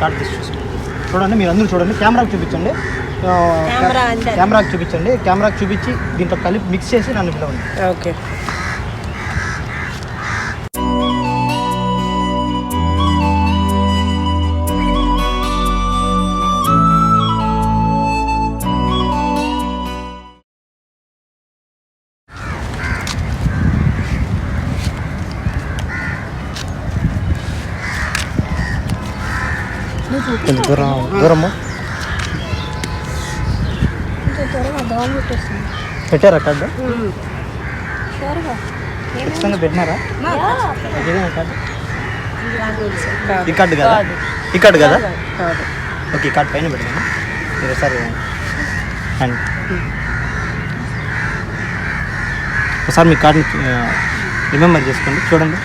Card తీసి చూడండి, మీరు అందరూ చూడండి, కెమెరాకి చూపించండి, కెమెరాకి చూపించి దీంట్లో కలిపి మిక్స్ చేసి నన్ను పిలవండి. ఓకే. దూరము పెట్టారా కార్డు? ఖచ్చితంగా పెట్టినారా? కార్డు ఈ కార్డు కదా? ఈ కార్డు కదా? ఓకే, ఈ కార్డు పైన పెట్టాను మీరు ఒకసారి ఒకసారి మీ కార్డుని రిమెంబర్ చేసుకోండి, చూడండి.